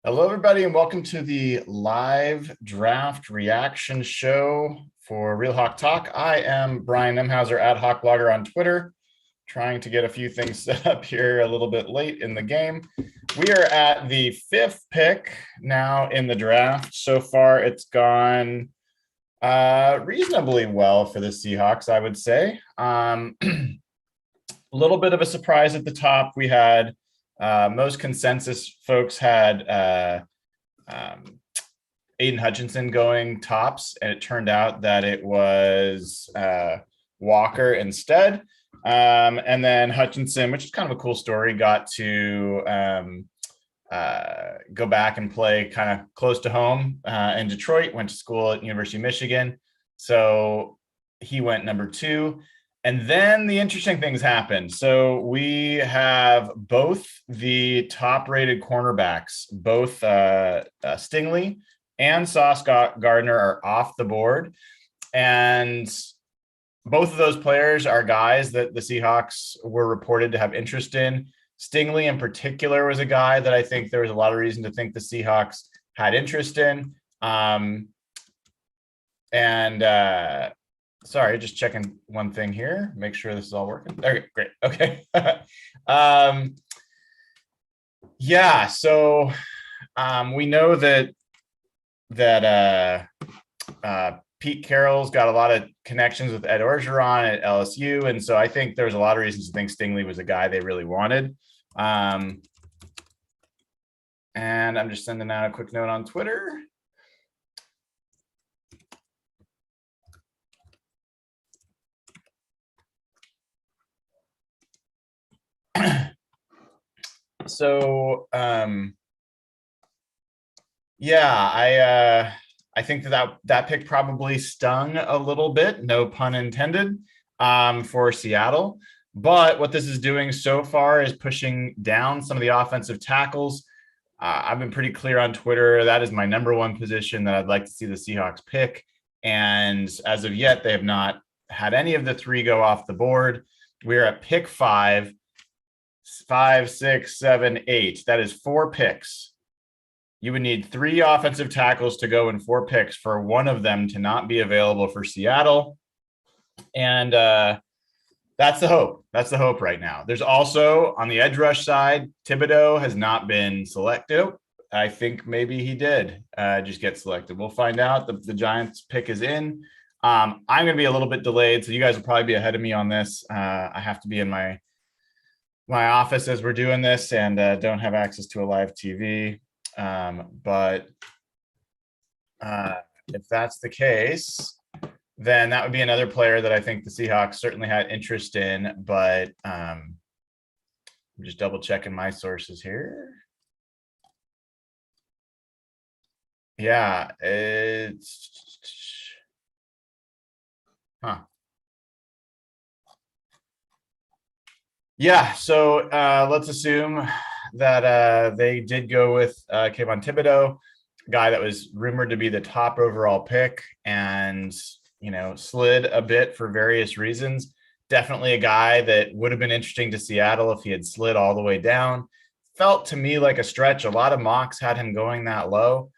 Hello, everybody, and welcome to the live draft reaction show for Real Hawk Talk. I am Brian Nemhauser, at Hawk Blogger on Twitter, trying to get a few things set up here a little bit late in the game. We are at the fifth pick now in the draft. So far, it's gone reasonably well for the Seahawks, I would say. A little bit of a surprise at the top. We had most consensus folks had Aiden Hutchinson going tops, and it turned out that it was Walker instead. And then Hutchinson, which is kind of a cool story, got to go back and play kind of close to home in Detroit, went to school at University of Michigan. So he went number 2. And then the interesting things happened. So we have both the top-rated cornerbacks, both Stingley and Sauce Gardner are off the board. And both of those players are guys that the Seahawks were reported to have interest in. Stingley in particular was a guy that I think there was a lot of reason to think the Seahawks had interest in. Sorry, just checking one thing here. Make sure this is all working. Okay, great. Okay. Yeah, so we know that Pete Carroll's got a lot of connections with Ed Orgeron at LSU, and so I think there's a lot of reasons to think Stingley was a guy they really wanted. And I'm just sending out a quick note on Twitter. So yeah, I think that pick probably stung a little bit, no pun intended, for Seattle. But what this is doing so far is pushing down some of the offensive tackles. I've been pretty clear on Twitter that is my number one position that I'd like to see the Seahawks pick. And as of yet, they have not had any of the 3 go off the board. We're at pick 5, 6, 7, 8. That is 4 picks. You would need 3 offensive tackles to go in 4 picks for one of them to not be available for Seattle. And that's the hope. That's the hope right now. There's also on the edge rush side, Thibodeau has not been selected. I think maybe he did just get selected. We'll find out. The Giants pick is in. I'm going to be a little bit delayed, so you guys will probably be ahead of me on this. I have to be in my office as we're doing this and don't have access to a live TV. But if that's the case, then that would be another player that I think the Seahawks certainly had interest in, but I'm just double checking my sources here. Yeah, Yeah, so let's assume that they did go with Kayvon Thibodeau, a guy that was rumored to be the top overall pick and, slid a bit for various reasons. Definitely a guy that would have been interesting to Seattle if he had slid all the way down. Felt to me like a stretch. A lot of mocks had him going that low.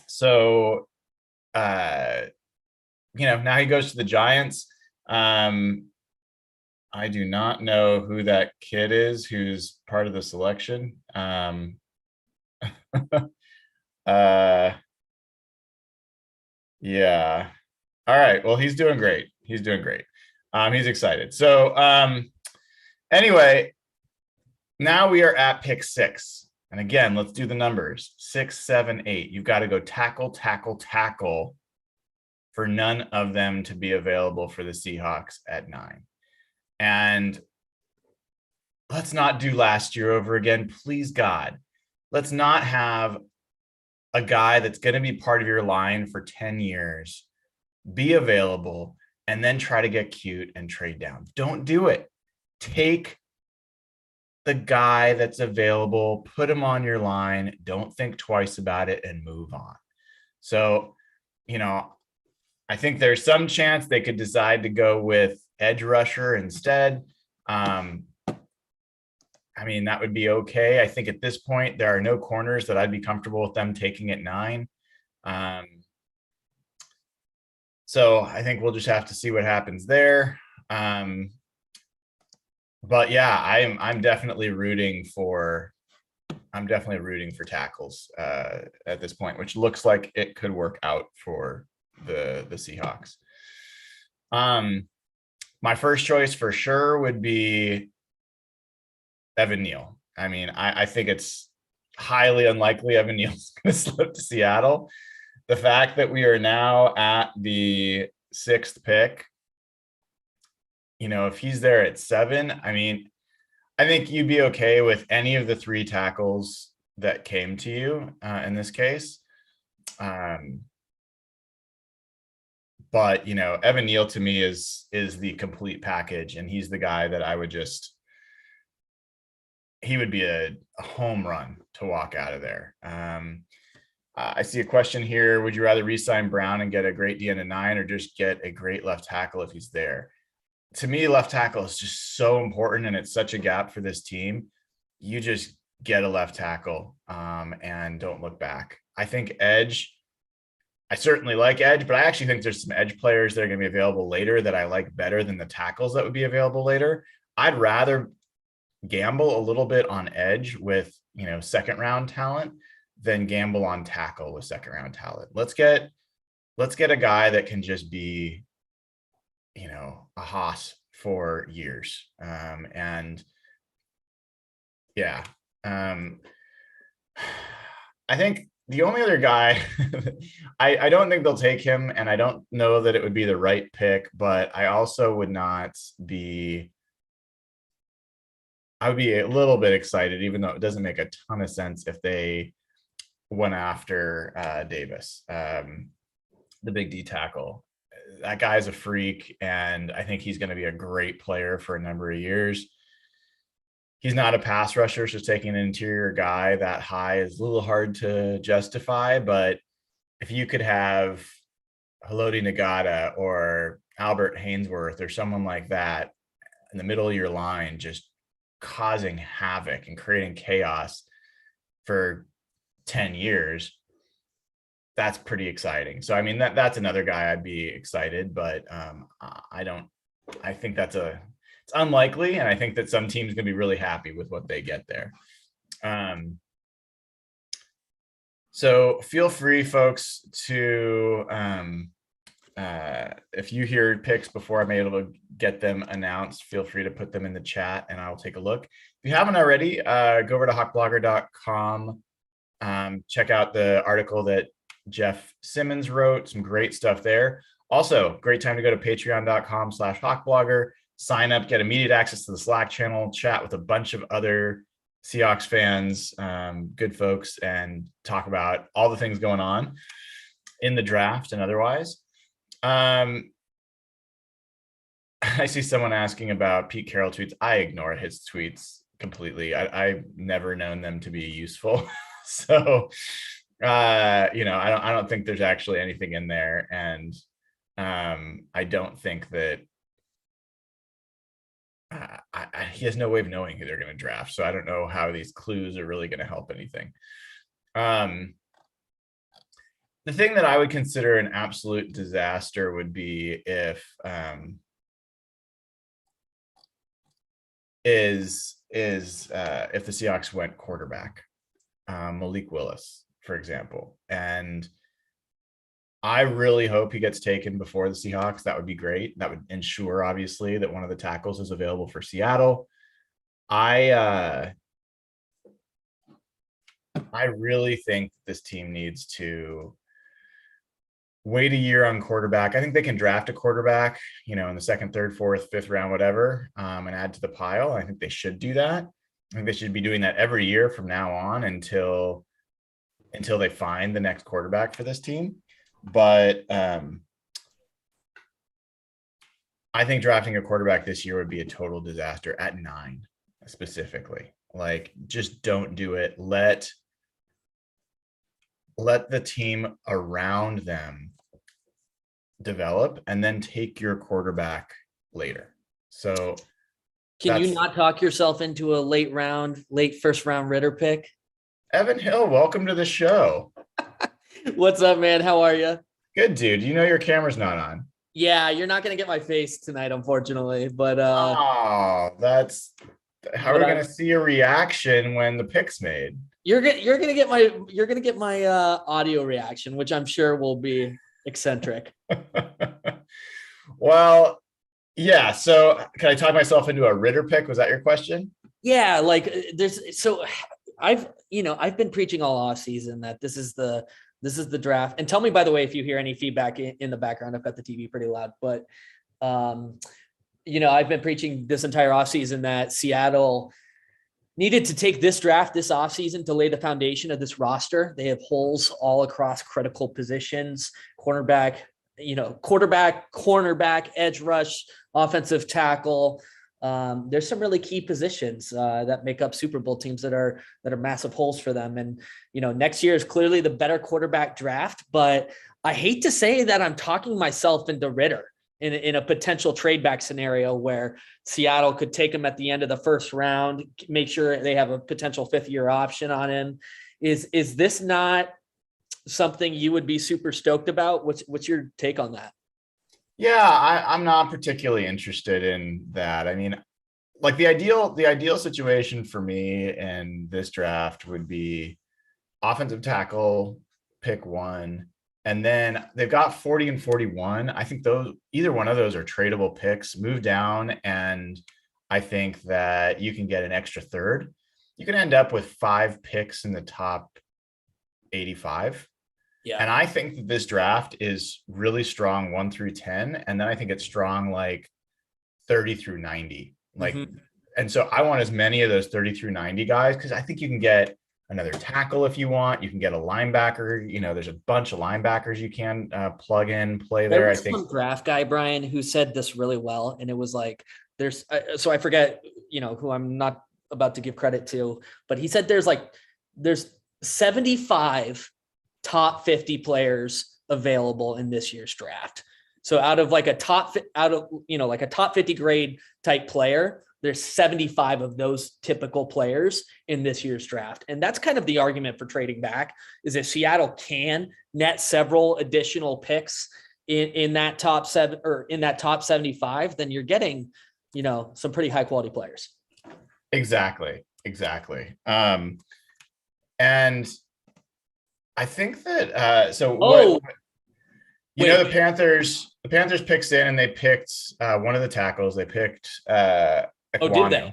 So, now he goes to the Giants. I do not know who that kid is who's part of the selection. Yeah. All right. Well, he's doing great. He's doing great. He's excited. So anyway, now we are at pick 6. And again, let's do the numbers. 6, 7, 8. You've got to go tackle, tackle, tackle for none of them to be available for the Seahawks at 9. And let's not do last year over again. Please, God, let's not have a guy that's going to be part of your line for 10 years be available and then try to get cute and trade down. Don't do it. Take the guy that's available, put him on your line. Don't think twice about it and move on. So, I think there's some chance they could decide to go with edge rusher instead. I mean, that would be okay. I think at this point, there are no corners that I'd be comfortable with them taking at 9. Um, so I think we'll just have to see what happens there. But yeah, I'm definitely rooting for tackles at this point, which looks like it could work out for the Seahawks. My first choice for sure would be Evan Neal. I mean, I think it's highly unlikely Evan Neal's going to slip to Seattle. The fact that we are now at the 6th pick, if he's there at 7, I mean, I think you'd be okay with any of the 3 tackles that came to you in this case. But Evan Neal to me is the complete package, and he's the guy that I would he would be a home run to walk out of there. I see a question here. Would you rather re-sign Brown and get a great D at 9 or just get a great left tackle if he's there? To me, left tackle is just so important, and it's such a gap for this team. You just get a left tackle and don't look back. I think edge, I certainly like edge, but I actually think there's some edge players that are going to be available later that I like better than the tackles that would be available later. I'd rather gamble a little bit on edge with, 2nd round talent than gamble on tackle with 2nd round talent. Let's get a guy that can just be, a hoss for years. And yeah, I think the only other guy, I don't think they'll take him, and I don't know that it would be the right pick, but I also would not be, I would be a little bit excited, even though it doesn't make a ton of sense if they went after Davis, the big D tackle. That guy's a freak, and I think he's going to be a great player for a number of years. He's not a pass rusher, so taking an interior guy that high is a little hard to justify. But if you could have Haloti Ngata or Albert Hainsworth or someone like that in the middle of your line, just causing havoc and creating chaos for 10 years, that's pretty exciting. So, I mean, that's another guy I'd be excited, but I think it's unlikely. And I think that some teams going to be really happy with what they get there. So feel free, folks, to, if you hear picks before I'm able to get them announced, feel free to put them in the chat and I'll take a look. If you haven't already, go over to hawkblogger.com. Check out the article that Jeff Simmons wrote, some great stuff there. Also, great time to go to patreon.com/hawkblogger, sign up, get immediate access to the Slack channel, chat with a bunch of other Seahawks fans, good folks, and talk about all the things going on in the draft and otherwise. I see someone asking about Pete Carroll tweets. I ignore his tweets completely. I've never known them to be useful. So, I don't think there's actually anything in there. And I don't think that he has no way of knowing who they're going to draft. So I don't know how these clues are really going to help anything. The thing that I would consider an absolute disaster would be if the Seahawks went quarterback, Malik Willis, for example. And I really hope he gets taken before the Seahawks. That would be great. That would ensure, obviously, that one of the tackles is available for Seattle. I really think this team needs to wait a year on quarterback. I think they can draft a quarterback, in the 2nd, 3rd, 4th, 5th round, whatever, and add to the pile. I think they should do that. I think they should be doing that every year from now on until they find the next quarterback for this team. But I think drafting a quarterback this year would be a total disaster at 9 specifically. Like, just don't do it. Let the team around them develop and then take your quarterback later. So Can you not talk yourself into a late first round Ritter pick? Evan Hill, welcome to the show. What's up, man? How are you? Good, dude. You know your camera's not on. Yeah, you're not gonna get my face tonight, unfortunately. But That's how we're gonna see your reaction when the pick's made. You're gonna get my audio reaction, which I'm sure will be eccentric. Well, yeah. So can I talk myself into a Ritter pick? Was that your question? Yeah, like I've been preaching all off season that this is the draft. And tell me, by the way, if you hear any feedback in the background. I've got the TV pretty loud, but I've been preaching this entire offseason that Seattle needed to take this draft this offseason to lay the foundation of this roster. They have holes all across critical positions: quarterback, edge rush, offensive tackle. There's some really key positions that make up Super Bowl teams that are massive holes for them. And, next year is clearly the better quarterback draft, but I hate to say that I'm talking myself into Ritter in a potential trade back scenario where Seattle could take him at the end of the first round, make sure they have a potential 5th-year option on him. Is this not something you would be super stoked about? What's your take on that? Yeah, I'm not particularly interested in that. I mean, like the ideal situation for me in this draft would be offensive tackle, pick 1, and then they've got 40 and 41. I think either one of those are tradable picks. Move down, and I think that you can get an extra third. You can end up with 5 picks in the top 85. Yeah. And I think that this draft is really strong 1 through 10. And then I think it's strong like 30 through 90. And so I want as many of those 30 through 90 guys, because I think you can get another tackle if you want. You can get a linebacker. There's a bunch of linebackers you can plug in, play there. I think some draft guy, Brian, who said this really well. And it was like, so I forget, who I'm not about to give credit to, but he said there's 75 top 50 players available in this year's draft. So out of like a top 50 grade type player, there's 75 of those typical players in this year's draft. And that's kind of the argument for trading back, is if Seattle can net several additional picks in that top 7 or in that top 75, then you're getting, some pretty high quality players. Exactly. And I think that the Panthers picked in and they picked one of the tackles. They picked Ekwonu. Did they?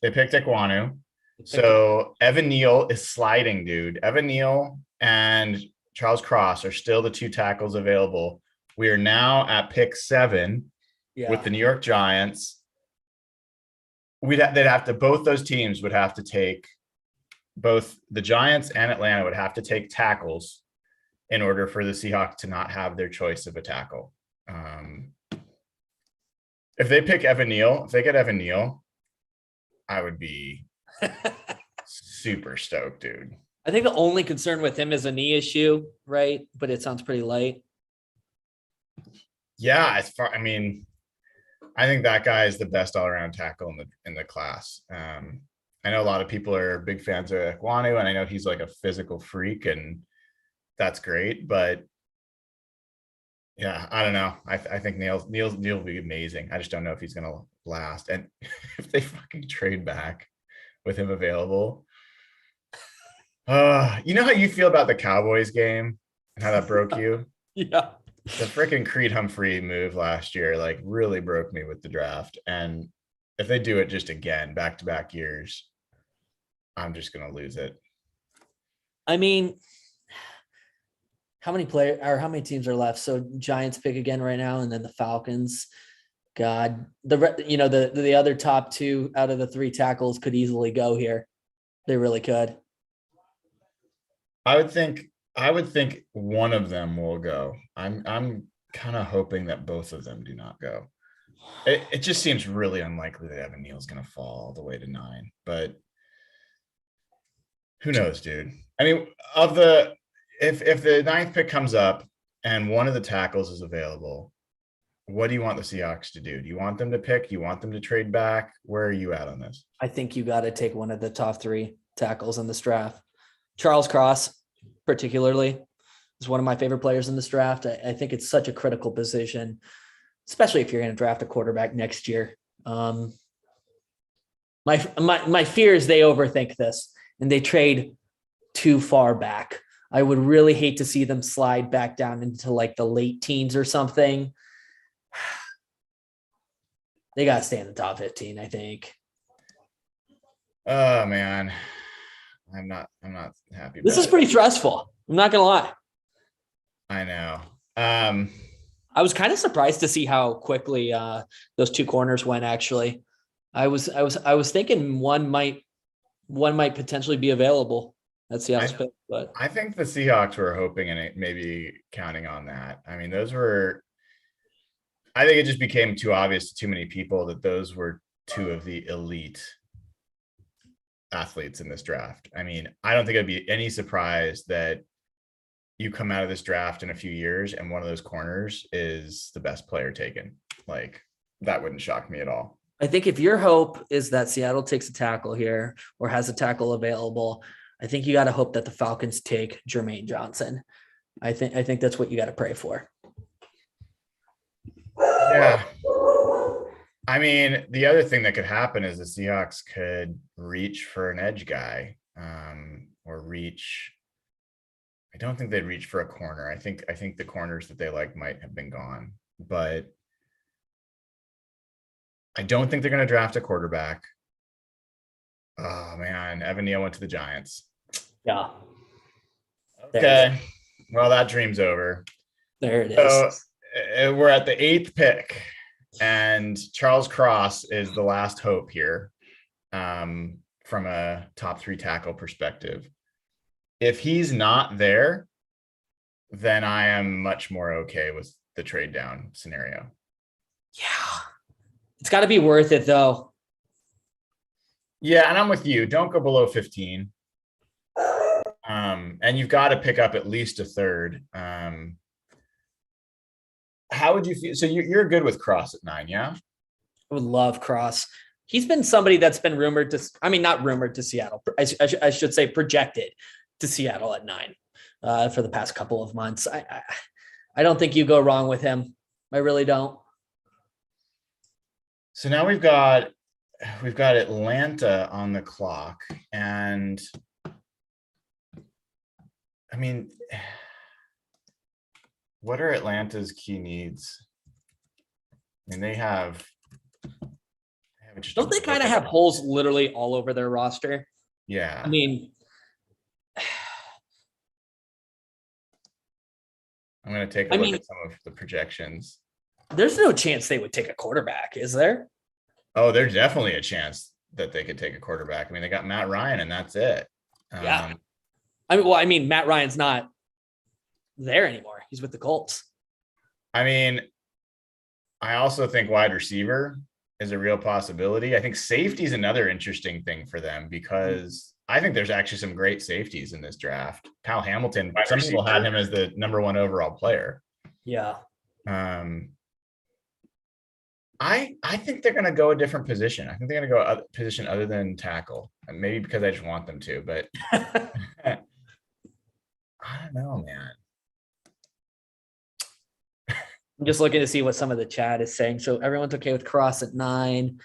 They picked Ekwonu. So Evan Neal is sliding, dude. Evan Neal and Charles Cross are still the 2 tackles available. We are now at pick 7 with the New York Giants. Both those teams would have to take, both the Giants and Atlanta would have to take tackles in order for the Seahawks to not have their choice of a tackle. If they get Evan Neal, I would be super stoked, dude. I think the only concern with him is a knee issue, right? But it sounds pretty light. Yeah, I think that guy is the best all-around tackle in the class. I know a lot of people are big fans of Ekwonu, and I know he's like a physical freak, and that's great. But yeah, I don't know. I think Neal will be amazing. I just don't know if he's gonna last. And if they fucking trade back with him available, you know how you feel about the Cowboys game and how that broke you? Yeah. The freaking Creed Humphrey move last year like really broke me with the draft. And if they do it just again, back-to-back years, I'm just going to lose it. I mean, how many teams are left? So Giants pick again right now, and then the Falcons. God, the other top 2 out of the 3 tackles could easily go here. They really could. I would think one of them will go. I'm kind of hoping that both of them do not go. It just seems really unlikely that Evan Neal's going to fall all the way to 9, but who knows, dude? I mean, if the 9th pick comes up and one of the tackles is available, What do you want the Seahawks to do? Do you want them to pick? Do you want them to trade back? Where are you at on this? I think you got to take one of the top 3 tackles in this draft. Charles Cross, particularly, is one of my favorite players in this draft. I think it's such a critical position, especially if you're going to draft a quarterback next year. My fear is they overthink this and they trade too far back. I would really hate to see them slide back down into like the late teens or something. They got to stay in the top 15, I think. Oh man, I'm not happy. This is pretty stressful. I'm not going to lie. I know. I was kind of surprised to see how quickly those 2 corners went. Actually, I was thinking one might potentially be available. That's the pick, but I think the Seahawks were hoping and maybe counting on that. I mean, I think it just became too obvious to too many people that those were 2 of the elite athletes in this draft. I mean, I don't think it'd be any surprise that you come out of this draft in a few years and one of those corners is the best player taken. Like, that wouldn't shock me at all. I think if your hope is that Seattle takes a tackle here or has a tackle available, I think you got to hope that the Falcons take Jermaine Johnson. I think that's what you got to pray for. Yeah. I mean, the other thing that could happen is the Seahawks could reach for an edge guy, or reach. I don't think they'd reach for a corner. I think the corners that they like might have been gone, but I don't think they're going to draft a quarterback. Oh man, Evan Neal went to the Giants. Yeah. Okay. Well, that dream's over. There it is. So we're at the 8th pick, and Charles Cross is the last hope here, from a top 3 tackle perspective. If he's not there, then I am much more okay with the trade down scenario. Yeah. It's got to be worth it, though. Yeah, and I'm with you. Don't go below 15. And you've got to pick up at least a third. How would you feel? So you're good with Cross at 9, yeah? I would love Cross. He's been somebody that's been rumored to, I mean, not rumored to Seattle. I should say projected to Seattle at 9 for the past couple of months. I don't think you go wrong with him. I really don't. So now we've got Atlanta on the clock, and I mean, what are Atlanta's key needs? I mean, they have don't they kind of have holes literally all over their roster? Yeah. I mean, I'm going to take a look at some of the projections. There's no chance they would take a quarterback, is there? Oh, there's definitely a chance that they could take a quarterback. I mean, they got Matt Ryan, and that's it. Yeah. I mean, Matt Ryan's not there anymore. He's with the Colts. I mean, I also think wide receiver is a real possibility. I think safety is another interesting thing for them, because I think there's actually some great safeties in this draft. Kyle Hamilton, some people had him as the number 1 overall player. Yeah. I think they're going to go a different position. I think they're going to go a position other than tackle, and maybe because I just want them to, but I don't know, man. I'm just looking to see what some of the chat is saying. So everyone's okay with Cross at 9.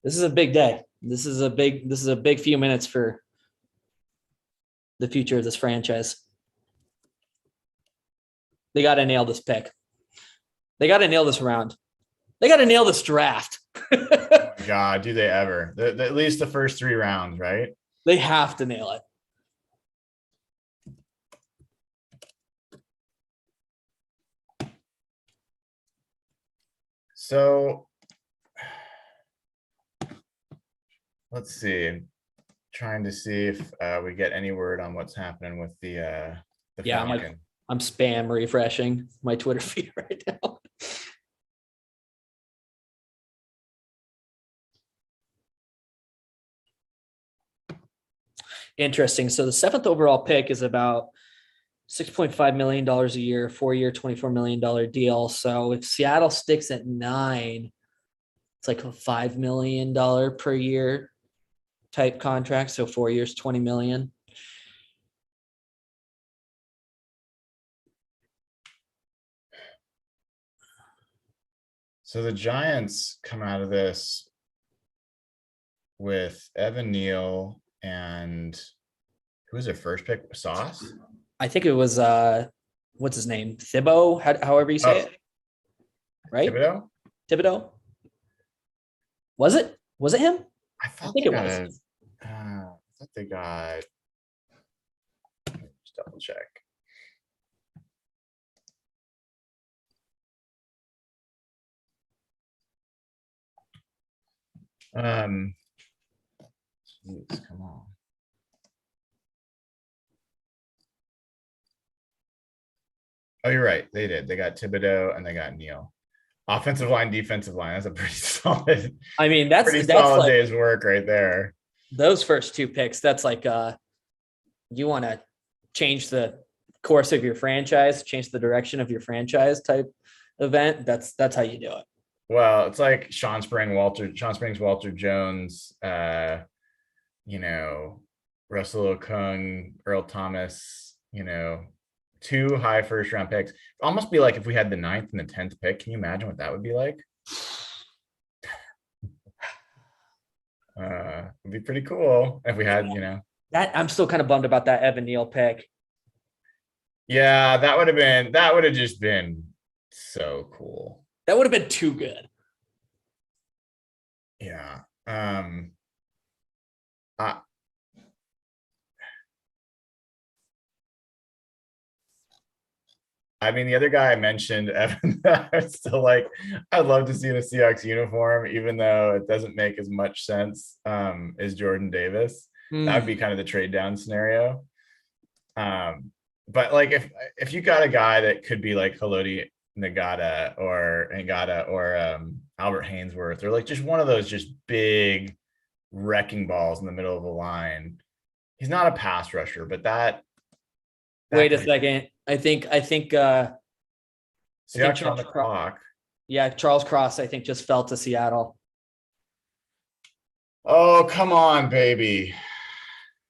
This is a big day. This is a big few minutes for the future of this franchise. They got to nail this pick. They got to nail this round. They got to nail this draft. Oh my God, do they ever? At least the first 3 rounds, right? They have to nail it. So let's see. I'm trying to see if we get any word on what's happening with the Falcon. I'm spam refreshing my Twitter feed right now. Interesting. So the 7th overall pick is about $6.5 million a year, 4-year, $24 million deal. So if Seattle sticks at 9, it's like a $5 million per year type contract. So 4 years, 20 million. So the Giants come out of this with Evan Neal and who was their first pick? Sauce? I think it was what's his name? Thibault, however you say Oh. it. Right? Thibodeau? Thibodeau? Was it? Was it him? I thought think they it got was. I thought they got. Just double check. Jeez, come on. Oh, you're right. They did. They got Thibodeau and they got Neal. Offensive line, defensive line. That's a pretty solid, I mean, that's solid like day's work right there. those first 2 picks. That's like you want to change the course of your franchise, change the direction of your franchise type event. That's how you do it. Well, it's like Sean Springs, Walter Jones, Russell Okung, Earl Thomas, 2 high first round picks. Almost be like if we had the 9th and the 10th pick. Can you imagine what that would be like? It'd be pretty cool if we had, That I'm still kind of bummed about that Evan Neal pick. Yeah, that would have just been so cool. That would have been too good. Yeah. I mean, the other guy I mentioned, Evan, I'm still like, I'd love to see in a Seahawks uniform, even though it doesn't make as much sense as Jordan Davis. That would be kind of the trade down scenario. But like if you got a guy that could be like Haloti Ngata or Albert Hainsworth, or like just one of those just big wrecking balls in the middle of the line. He's not a pass rusher, but that Wait a second. I think Seahawks on the clock. Yeah, Charles Cross, I think, just fell to Seattle. Oh, come on, baby.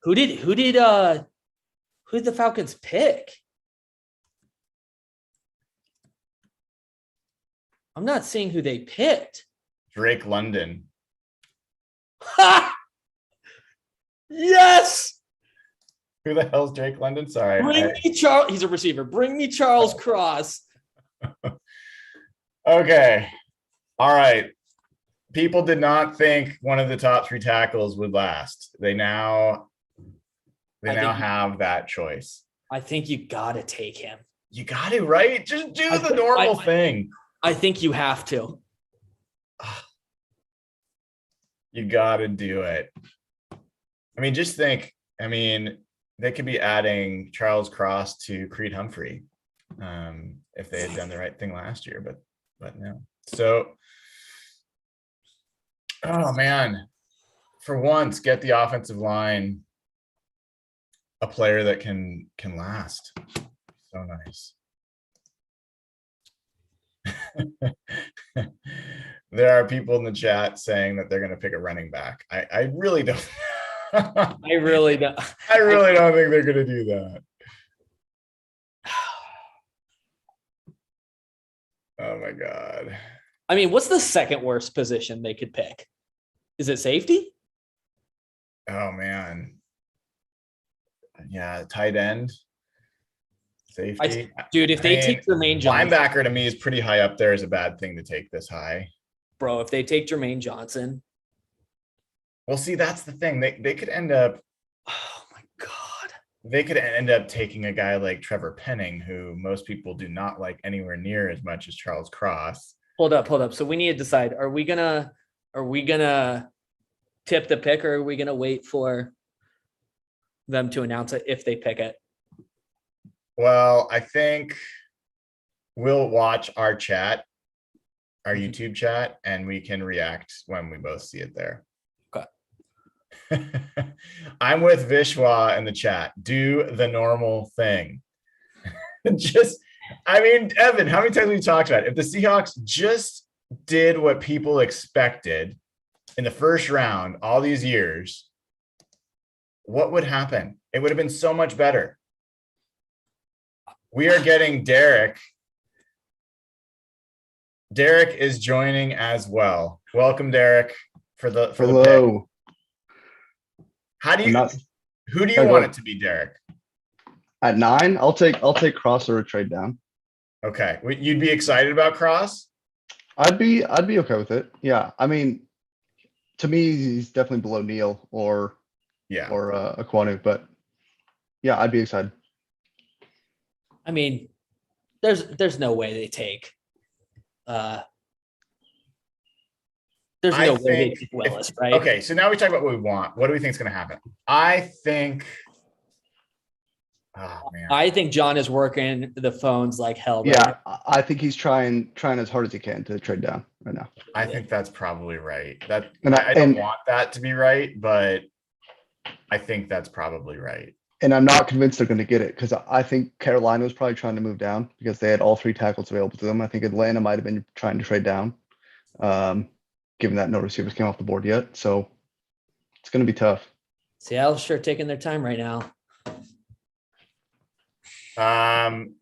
Who did the Falcons pick? I'm not seeing who they picked. Drake London. Ha! Yes. Who the hell's Drake London? Sorry. Bring me Charles. He's a receiver. Bring me Charles Cross. Okay. All right. People did not think one of the top 3 tackles would last. They now have that choice. I think you got to take him. You got to, right? Just do the normal thing. I think you have to. You got to do it. I mean, just think. I mean, they could be adding Charles Cross to Creed Humphrey if they had done the right thing last year, but no. So, oh man, for once, get the offensive line a player that can last. So nice. There are people in the chat saying that they're going to pick a running back. I really don't. I really don't. I really don't think they're going to do that. Oh my God. I mean, what's the second worst position they could pick? Is it safety? Oh man. Yeah, tight end. Safety. Dude, if they take Jermaine Johnson. Linebacker to me is pretty high up there. Is a bad thing to take this high. Bro, if they take Jermaine Johnson. Well, see, that's the thing. They could end up. Oh my God. They could end up taking a guy like Trevor Penning, who most people do not like anywhere near as much as Charles Cross. Hold up. So we need to decide, are we gonna tip the pick, or are we gonna wait for them to announce it if they pick it? Well, I think we'll watch our chat, our YouTube chat, and we can react when we both see it there. Okay. I'm with Vishwa in the chat. Do the normal thing. I mean, Evan, how many times have we talked about it? If the Seahawks just did what people expected in the first round all these years, what would happen? It would have been so much better. We are getting Derek. Derek is joining as well. Welcome, Derek, for the Hello. pick. Who do you want it to be, Derek? At 9, I'll take Cross or a trade down. Okay. You'd be excited about Cross? I'd be okay with it. Yeah. I mean, to me, he's definitely below Neal or Aquanu, but yeah, I'd be excited. I mean, there's no way they take. There's no way they take Willis, right? Okay, so now we talk about what we want. What do we think is going to happen? I think. Oh man. I think John is working the phones like hell. Yeah, right? I think he's trying as hard as he can to trade down right now. I think that's probably right. I I don't want that to be right, but I think that's probably right. And I'm not convinced they're going to get it because I think Carolina was probably trying to move down because they had all 3 tackles available to them. I think Atlanta might have been trying to trade down, given that no receivers came off the board yet. So it's going to be tough. Seattle's sure taking their time right now.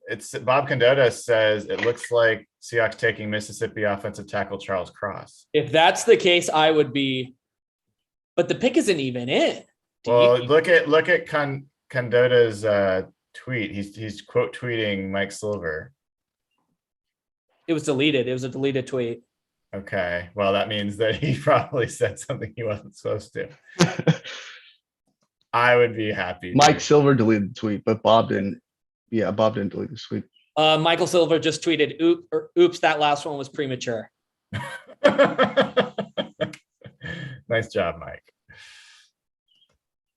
It's Bob Condotta says it looks like Seahawks taking Mississippi offensive tackle Charles Cross. If that's the case, I would be, but the pick isn't even in. Look at Condotta's tweet. He's quote tweeting Mike Silver. It was deleted. It was a deleted tweet. Okay. Well, that means that he probably said something he wasn't supposed to. I would be happy. Mike Silver deleted the tweet, but Bob didn't. Yeah, Bob didn't delete the tweet. Michael Silver just tweeted, oops, that last one was premature. Nice job, Mike.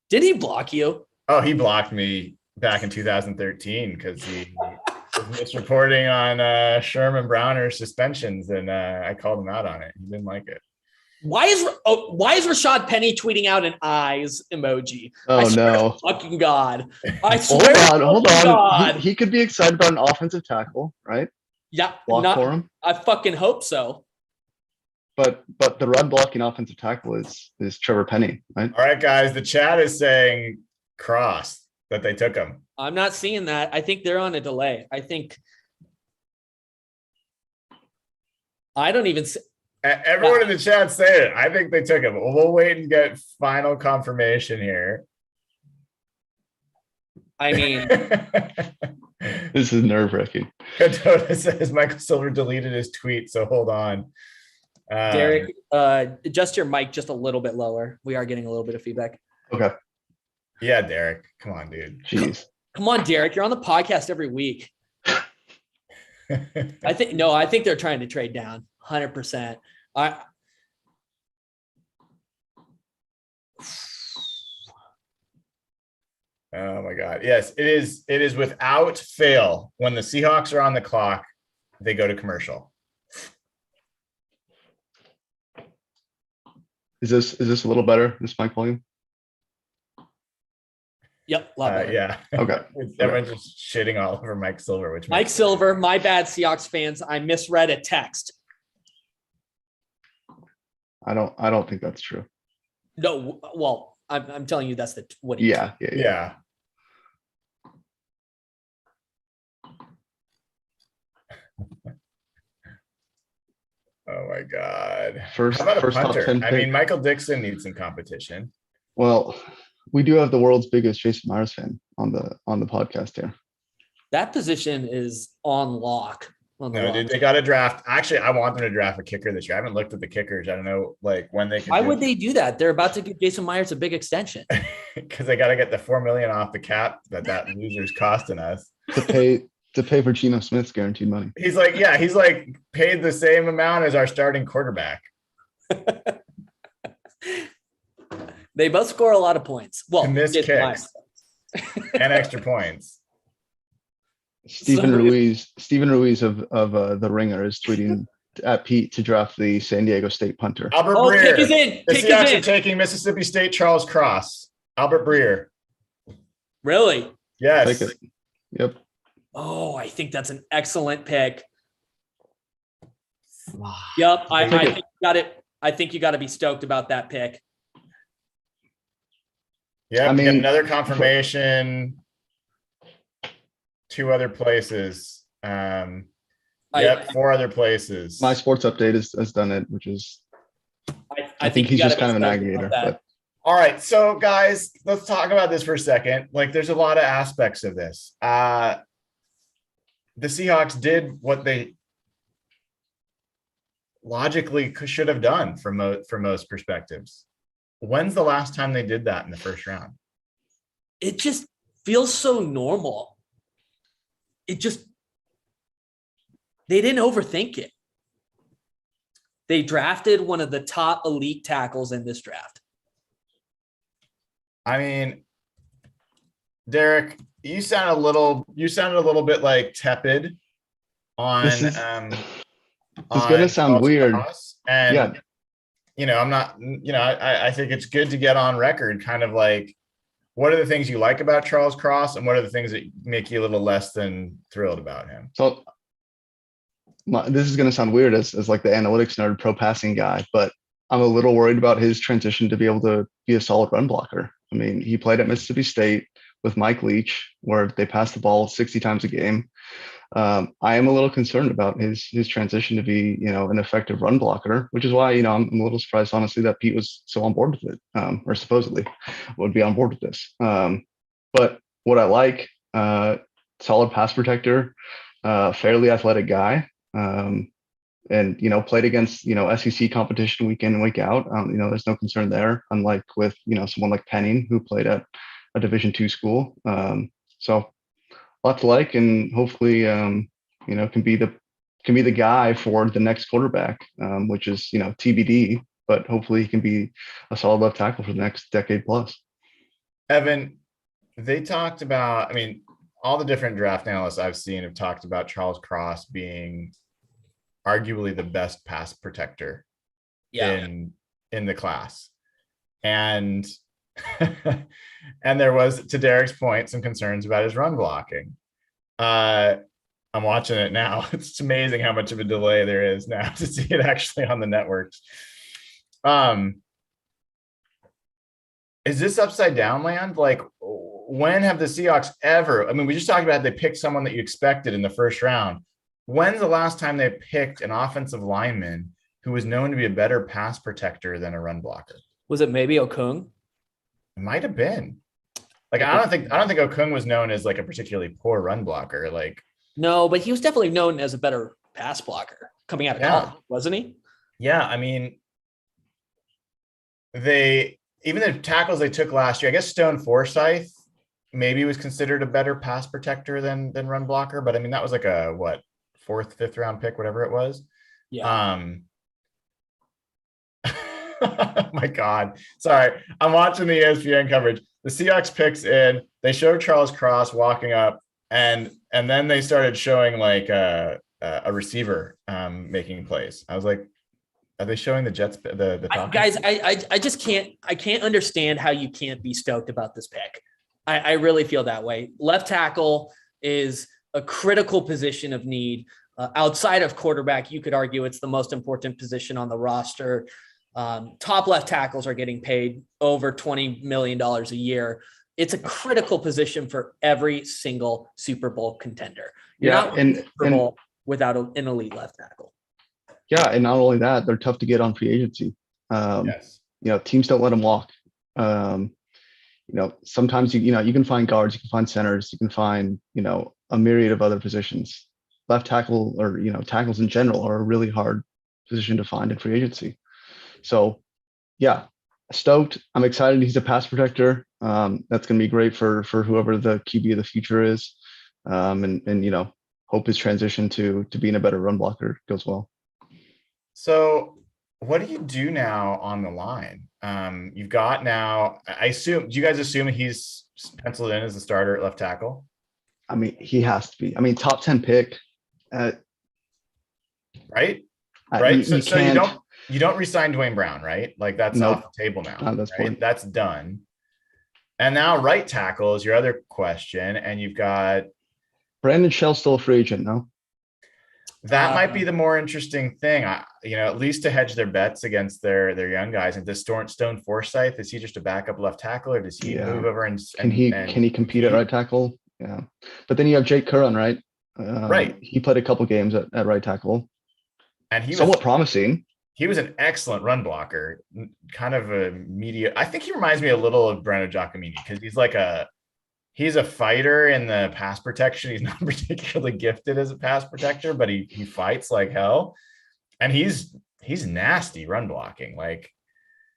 Did he block you? Oh, he blocked me back in 2013 because he was misreporting on Sherman Browner suspensions, and I called him out on it. He didn't like it. Why is Rashad Penny tweeting out an eyes emoji? Oh no! Fucking God! I swear. Hold on. God. He could be excited about an offensive tackle, right? Yeah, block for him. I fucking hope so. But the run blocking offensive tackle is Trevor Penny, right? All right, guys. The chat is saying Cross that they took him. I'm not seeing that. I think they're on a delay. I don't even. Everyone in the chat say it. I think they took him. We'll wait and get final confirmation here. I mean, this is nerve-wracking. Kadota says Michael Silver deleted his tweet, so hold on. Derek, adjust your mic just a little bit lower. We are getting a little bit of feedback. Okay. Yeah, Derek. Come on, dude. Jeez. Come on, Derek. You're on the podcast every week. I think they're trying to trade down 100%. Oh my God. Yes, it is. It is without fail. When the Seahawks are on the clock, they go to commercial. Is this a little better? This mic volume? Yep. Love it. Yeah. Okay. Everyone's just shitting all over Mike Silver, which Mike Silver, my bad, Seahawks fans. I misread a text. I don't think that's true. No, well, I'm telling you that's what he. Yeah. Oh my God. First punter? top 10 I mean, Michael Dixon needs some competition. Well, we do have the world's biggest Jason Myers fan on the podcast here. That position is on lock. No, dude, they got to draft. Actually, I want them to draft a kicker this year. I haven't looked at the kickers. I don't know, when they can. Why would they do that? They're about to give Jason Myers a big extension. Because they got to get the $4 million off the cap that loser's costing us to pay for Geno Smith's guaranteed money. He's paid the same amount as our starting quarterback. They both score a lot of points. Well, missed kicks and extra points. Stephen Ruiz of The Ringer is tweeting at Pete to draft the San Diego State punter. Albert Oh, Breer. pick is in. The Pick Seahawks is are in. taking Mississippi State Charles Cross. Albert Breer. Really? Yes. Take it. Yep. Oh, I think that's an excellent pick. Yep, I Take think you got it. I think you got to be stoked about that pick. Yep. I We got mean, another confirmation. 2 other places. Yep. 4 other places. My sports update has done it, which is I think you he's gotta just kind of an be stoked aggregator. about that. But All right, so guys, let's talk about this for a second. Like, there's a lot of aspects of this. The Seahawks did what they logically should have done from most perspectives. When's the last time they did that in the first round? It just feels so normal. They didn't overthink it. They drafted one of the top elite tackles in this draft. I mean, Derek, you sound a little bit like tepid on this is on gonna sound Charles weird. Cross. And Yeah. I'm not, I think it's good to get on record, kind of like, what are the things you like about Charles Cross and what are the things that make you a little less than thrilled about him? So this is going to sound weird as like the analytics nerd, pro passing guy, but I'm a little worried about his transition to be able to be a solid run blocker. I mean, he played at Mississippi State with Mike Leach, where they passed the ball 60 times a game. I am a little concerned about his transition to be, an effective run blocker, which is why, I'm a little surprised, honestly, that Pete was so on board with it, or supposedly would be on board with this. But what I like, solid pass protector, fairly athletic guy, and, played against, SEC competition week in and week out. There's no concern there, unlike with, someone like Penning, who played at a Division II school. So lot to like, and hopefully, can be the guy for the next quarterback, which is, TBD, but hopefully he can be a solid left tackle for the next decade plus. Evan, they talked about, all the different draft analysts I've seen have talked about Charles Cross being arguably the best pass protector in the class. And and there was, to Derek's point, some concerns about his run blocking. I'm watching it now. It's amazing how much of a delay there is now to see it actually on the networks. Is this upside down land? Like, when have the Seahawks ever, we just talked about they picked someone that you expected in the first round. When's the last time they picked an offensive lineman who was known to be a better pass protector than a run blocker? Was it maybe Okung? It might have been. Like, I don't think Okung was known as like a particularly poor run blocker. Like, no, but he was definitely known as a better pass blocker coming out of college, wasn't he? Yeah, even the tackles they took last year, I guess Stone Forsythe maybe was considered a better pass protector than run blocker, but that was like a 4th, 5th round pick, whatever it was. Yeah. Oh my God. Sorry. I'm watching the ESPN coverage. The Seahawks picks in, they show Charles Cross walking up, and then they started showing like a receiver making plays. I was like, are they showing the Jets? Guys, I can't understand how you can't be stoked about this pick. I really feel that way. Left tackle is a critical position of need. Outside of quarterback, you could argue it's the most important position on the roster. Top left tackles are getting paid over $20 million a year. It's a critical position for every single Super Bowl contender. You're not Super Bowl without an elite left tackle. Yeah, and not only that, they're tough to get on free agency. Yes. Teams don't let them walk. Sometimes you can find guards, you can find centers, you can find a myriad of other positions. Left tackle, or tackles in general, are a really hard position to find in free agency. So, yeah, stoked. I'm excited. He's a pass protector. That's going to be great for whoever the QB of the future is, and hope his transition to being a better run blocker goes well. So, what do you do now on the line? You've got now, I assume, do you guys assume he's penciled in as the starter at left tackle? He has to be. Top 10 pick. Right? right? So, You so you can't. don't resign Dwayne Brown, right? Like that's Nope. off the table now. Not at this right? point. That's done. And now right tackle is your other question, and you've got Brandon Shell's still a free agent, no? that might be the more interesting thing. At least to hedge their bets against their young guys. And does Stone Forsythe, is he just a backup left tackle, or does he move over and Can he compete at right tackle? Yeah, but then you have Jake Curran, right? Right. He played a couple games at right tackle, and he somewhat was promising. He was an excellent run blocker, kind of a media. I think he reminds me a little of Breno Giacomini because he's a fighter in the pass protection. He's not particularly gifted as a pass protector, but he fights like hell. And he's nasty run blocking. Like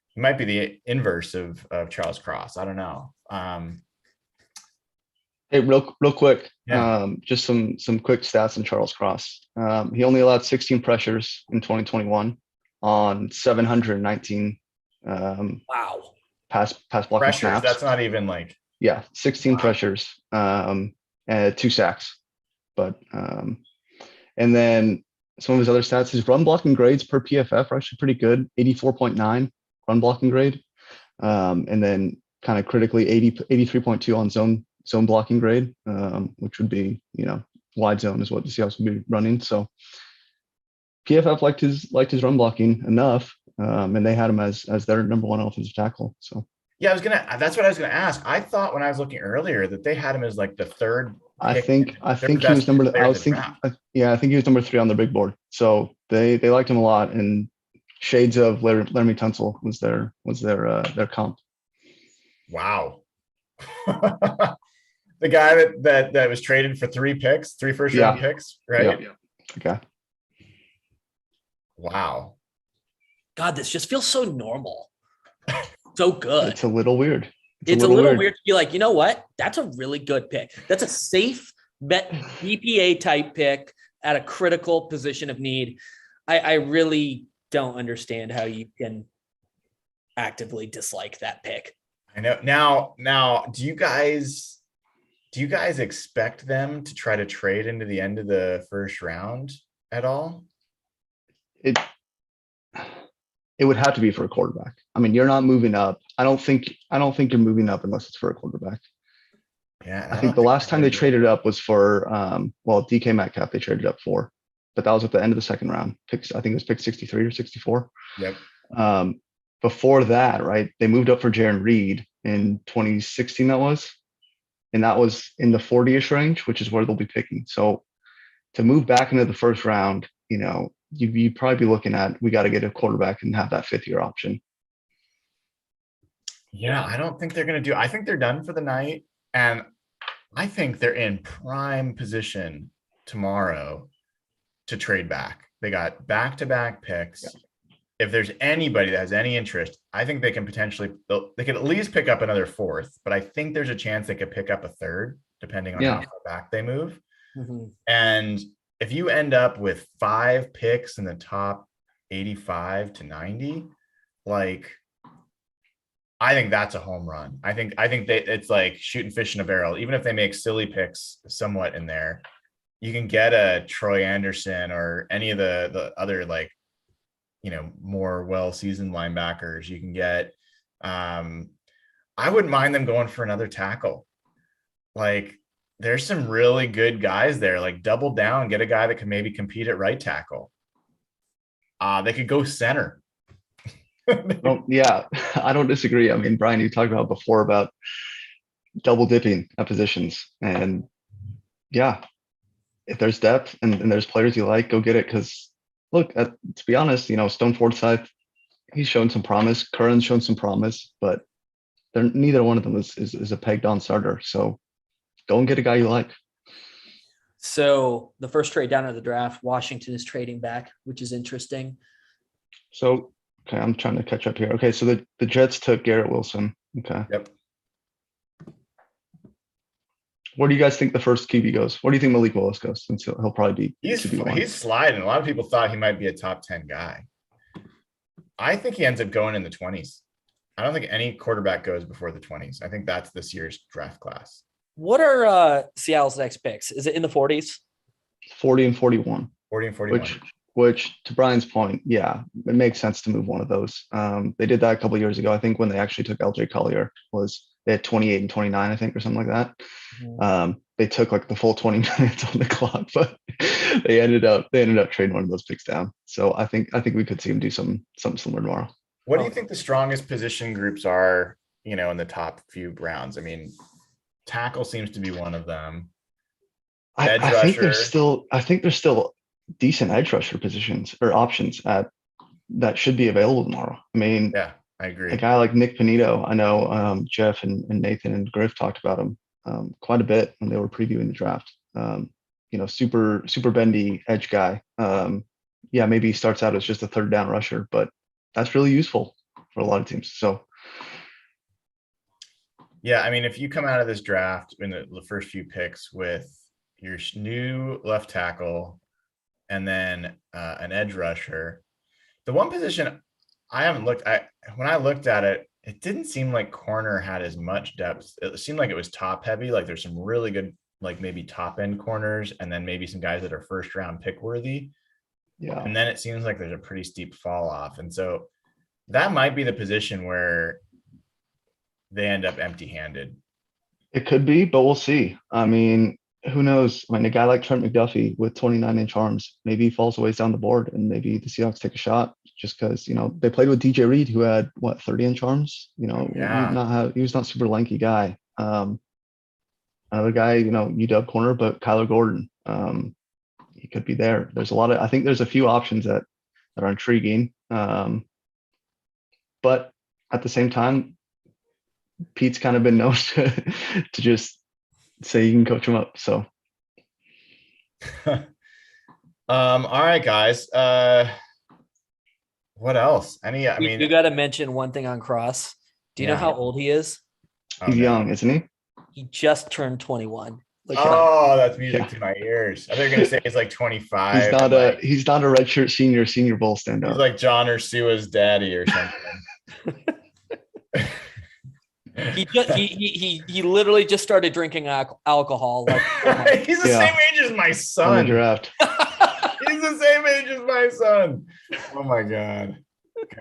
he might be the inverse of Charles Cross. I don't know. Hey, real quick, Yeah. just some quick stats on Charles Cross. He only allowed 16 pressures in 2021 on 719 wow pass blocking Pressures. snaps. That's not even like 16 pressures, and 2 sacks. But and then some of his other stats, his run blocking grades per PFF are actually pretty good, 84.9 run blocking grade. And then kind of critically 83.2 on zone blocking grade, which would be, wide zone is what the Seahawks would be running. So PFF liked his run blocking enough, and they had him as their number 1 offensive tackle. So yeah, that's what I was gonna ask. I thought when I was looking earlier that they had him as like the third. I think he was number. I was thinking. I think he was number 3 on the big board. So they liked him a lot, and shades of Laramie Tunsil was their comp. Wow. The guy that was traded for 3 first round picks, right? Yeah. Okay. Wow. God, this just feels so normal. So good. It's a little weird. It's a little weird to be like, you know what? That's a really good pick. That's a safe bet BPA type pick at a critical position of need. I really don't understand how you can actively dislike that pick. I know. Now, do you guys expect them to try to trade into the end of the first round at all? It would have to be for a quarterback. I mean, you're not moving up. I don't think you're moving up unless it's for a quarterback. Yeah. I think the last time they traded up was for DK Metcalf they traded up for, but that was at the end of the second round. I think it was pick 63 or 64. Yep. Before that, right, they moved up for Jaron Reed in 2016 and that was in the 40-ish range, which is where they'll be picking. So to move back into the first round, you'd probably be looking at, we got to get a quarterback and have that 5th-year option. Yeah, I don't think they're going to do. I think they're done for the night, and I think they're in prime position tomorrow to trade back. They got back-to-back picks. Yeah. If there's anybody that has any interest, I think they can they could at least pick up another 4th, but I think there's a chance they could pick up a 3rd, depending on how far back they move. Mm-hmm. And if you end up with 5 picks in the top 85 to 90, like, I think that's a home run. I think it's like shooting fish in a barrel. Even if they make silly picks somewhat in there, you can get a Troy Anderson or any of the other, like, more well-seasoned linebackers. You can get, I wouldn't mind them going for another tackle. Like, there's some really good guys there. Like, double down, get a guy that can maybe compete at right tackle. They could go center. Well, yeah, I don't disagree. I mean, Brian, you talked about before about double dipping at positions, and yeah, if there's depth and there's players you like, go get it. Because look, to be honest, Stone Forsythe, he's shown some promise. Curran's shown some promise, but neither one of them is a pegged on starter. So go and get a guy you like. So the first trade down of the draft, Washington is trading back, which is interesting. So, okay, I'm trying to catch up here. Okay, so the Jets took Garrett Wilson. Okay. Yep. Where do you guys think the first QB goes? Where do you think Malik Willis goes? Since he'll probably be he's sliding. A lot of people thought he might be a top 10 guy. I think he ends up going in the 20s. I don't think any quarterback goes before the 20s. I think that's this year's draft class. What are Seattle's next picks? Is it in the 40s? 40 and 41. 40 and 41. Which, to Brian's point, yeah, it makes sense to move one of those. They did that a couple years ago. I think when they actually took LJ Collier was they had 28 and 29, I think, or something like that. They took like the full 20 minutes on the clock, but they ended up trading one of those picks down. So I think we could see them do something similar tomorrow. What do you think the strongest position groups are, in the top few rounds? I mean, tackle seems to be one of them. Edge I think rusher. there's still decent edge rusher positions or options that should be available tomorrow. I mean, Yeah, I agree. a guy like Nick Panito, I know Jeff and Nathan and Griff talked about him quite a bit when they were previewing the draft. Super bendy edge guy. Yeah, maybe he starts out as just a third down rusher, but that's really useful for a lot of teams. So yeah, I mean, if you come out of this draft in the first few picks with your new left tackle and then an edge rusher, the one position I haven't looked at, when I looked at it, it didn't seem like corner had as much depth. It seemed like it was top heavy. Like there's some really good, like maybe top end corners, and then maybe some guys that are first round pick worthy. yeah, And then it seems like there's a pretty steep fall off. And so that might be the position where they end up empty handed. it could be, but we'll see. I mean, who knows? I mean, a guy like Trent McDuffie with 29-inch arms, maybe he falls a ways down the board, and maybe the Seahawks take a shot just because they played with DJ Reed, who had 30-inch arms. Yeah. He was not super lanky guy. Another guy, UW corner, but Kyler Gordon, he could be there. I think there's a few options that are intriguing, but at the same time, Pete's kind of been known to just say you can coach him up. So, all right, guys. What else? You got to mention one thing on Cross. Do you know how old he is? He's young, isn't he? He just turned 21. That's music to my ears. I thought you were gonna say he's like 25. He's not a redshirt senior bowl standout. He's like John Ursua's daddy or something. He literally just started drinking alcohol. He's the same age as my son. On the draft. He's the same age as my son. Oh my God,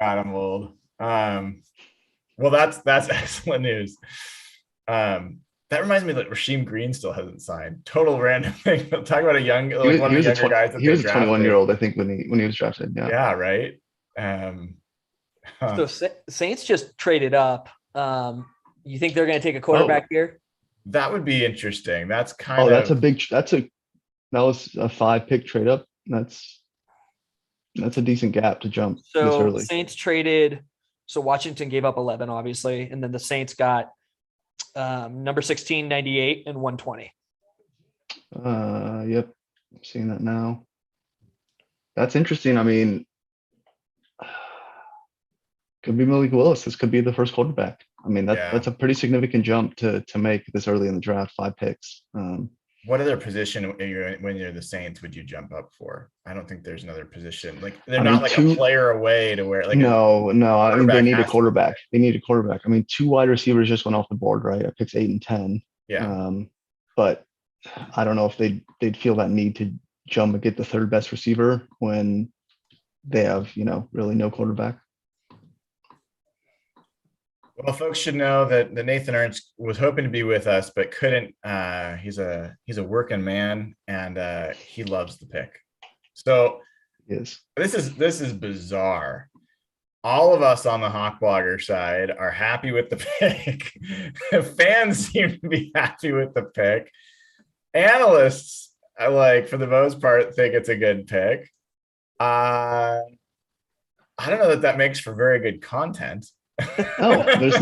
I'm old. Well, that's excellent news. That reminds me that Rasheem Green still hasn't signed. Total random thing. Talk about a young, like one of the younger guys. He was a 21-year-old, I think, when he was drafted. Yeah. Yeah. Right. So Saints just traded up. You think they're going to take a quarterback here? That would be interesting. That's that was a 5-pick trade up. That's a decent gap to jump this early. Saints traded. So Washington gave up 11, obviously, and then the Saints got number 16, 98, and 120. Yep, I'm seeing that now. That's interesting. I mean, could be Malik Willis. This could be the first quarterback. I mean, that's a pretty significant jump to make this early in the draft, 5 picks. What other position when you're the Saints would you jump up for? I don't think there's another position. Like they're not like a player away to where like no. I mean, they need a quarterback. They need a quarterback. I mean, 2 wide receivers just went off the board, right? At picks 8 and 10. Yeah. But I don't know if they'd feel that need to jump and get the third best receiver when they have really no quarterback. Well, folks should know that Nathan Ernst was hoping to be with us, but couldn't. He's a working man, and he loves the pick. So yes, this is bizarre. All of us on the Hawk Blogger side are happy with the pick. Fans seem to be happy with the pick. Analysts, for the most part, think it's a good pick. I don't know that makes for very good content. No, there's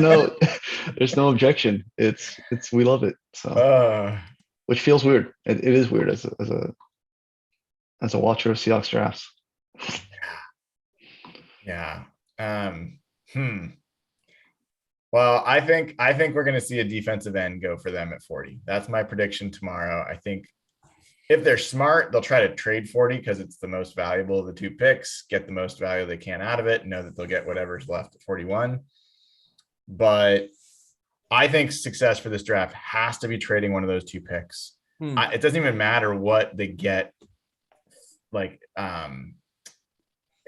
no objection. It's we love it. So which feels weird. It is weird as a watcher of Seahawks drafts. Yeah. Well, I think we're going to see a defensive end go for them at 40. That's my prediction tomorrow. I think if they're smart, they'll try to trade 40 because it's the most valuable of the 2 picks, get the most value they can out of it, know that they'll get whatever's left at 41. But I think success for this draft has to be trading one of those 2 picks. It doesn't even matter what they get,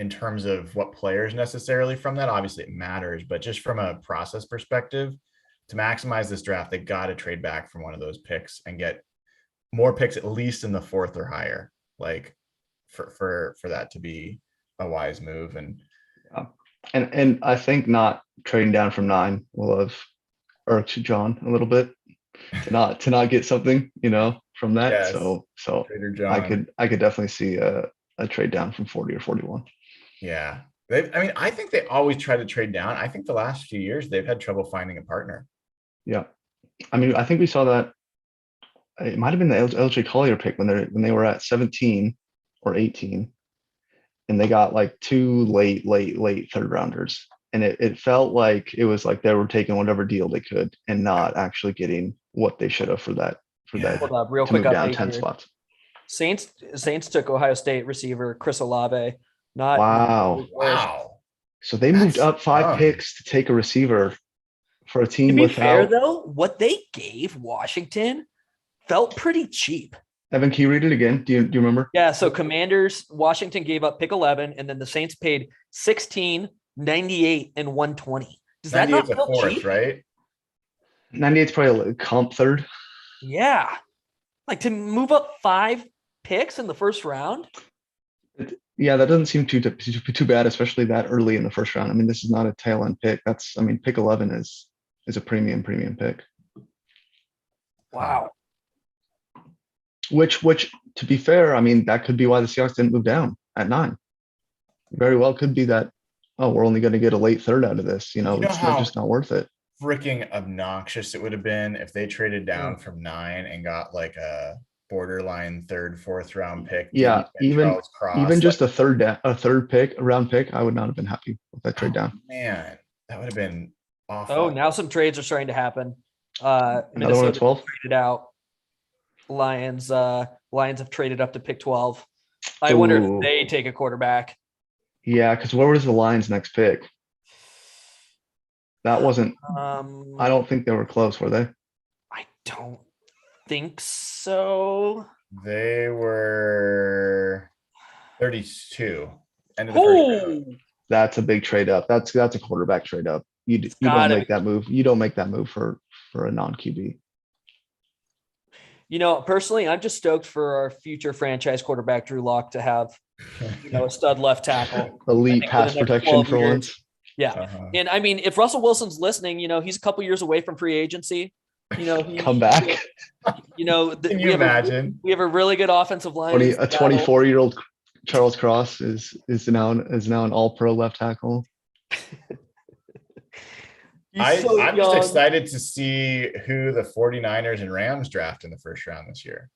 in terms of what players necessarily from that. Obviously, it matters, but just from a process perspective, to maximize this draft, they got to trade back from one of those picks and get more picks, at least in the fourth or higher, like for that to be a wise move. And I think not trading down from 9 will have irked John a little bit to not get something, from that. Yes. So Trader John. I could definitely see a trade down from 40 or 41. Yeah. I think they always try to trade down. I think the last few years they've had trouble finding a partner. Yeah. I think we saw that. It might have been the LJ Collier pick when they were at 17 or 18, and they got like 2 late third rounders. And it felt like it was like they were taking whatever deal they could and not actually getting what they should have for that Hold up, real to quick move down update 10 here. spots. Saints took Ohio State receiver Chris Olave. Wow. So they moved That's up 5 dumb. picks to take a receiver for a team To be without. fair, though, what they gave Washington felt pretty cheap. Evan, can you read it again? Do you remember? Yeah, so Commanders, Washington gave up pick 11, and then the Saints paid 16, 98, and 120. Does that not 98's a feel fourth, cheap? right? 98's probably a comp third. Yeah. Like to move up 5 picks in the first round? Yeah, that doesn't seem too bad, especially that early in the first round. This is not a tail end pick. Pick 11 is a premium pick. Wow. Which to be fair, that could be why the Seahawks didn't move down at 9. Very well could be that, we're only going to get a late third out of this. It's just not worth it. Freaking obnoxious it would have been if they traded down from 9 and got like a borderline third, fourth round pick. Yeah, even just a third round pick, I would not have been happy with that trade down. Man, that would have been awful. Oh, now some trades are starting to happen. Another one at Minnesota 12. traded out. Lions have traded up to pick 12. I wonder if they take a quarterback. Yeah, because where was the Lions' next pick? That wasn't. I don't think they were close, were they? I don't think so. They were 32. End of the first round. That's a big trade up. That's a quarterback trade up. You don't make that move. You don't make that move for a non-QB. Personally, I'm just stoked for our future franchise quarterback, Drew Lock, to have, a stud left tackle. Elite pass protection for once. Yeah. Uh-huh. And if Russell Wilson's listening, he's a couple years away from free agency. Come back. Can you imagine? We have a really good offensive line. A 24-year-old Charles Cross is now an all-pro left tackle. I'm just excited to see who the 49ers and Rams draft in the first round this year.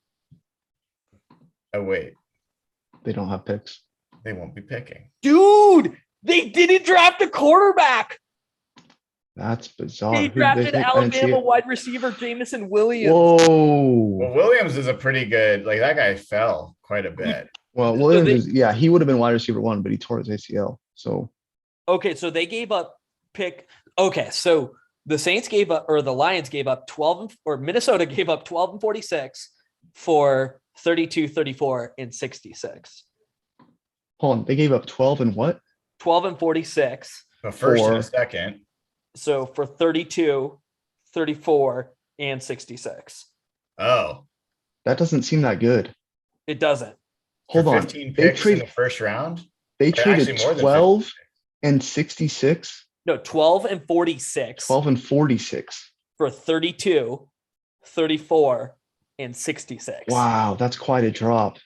Oh, wait. They don't have picks. They won't be picking. Dude, they didn't draft a quarterback. That's bizarre. They drafted Alabama wide receiver Jamison Williams. Whoa. Well, Williams is a pretty good, that guy fell quite a bit. Well, Williams he would have been wide receiver 1, but he tore his ACL. So. Okay, so they gave up pick. Okay, so the Saints gave up, or the Lions gave up 12, or Minnesota gave up 12 and 46 for 32, 34, and 66. Hold on, they gave up 12 and what? 12 and 46. The first and a second. So for 32, 34, and 66. Oh. That doesn't seem that good. It doesn't. Hold on. 15 picks in the first round? They traded 12 and 66. No, 12 and 46. 12 and 46. For 32, 34, and 66. Wow, that's quite a drop.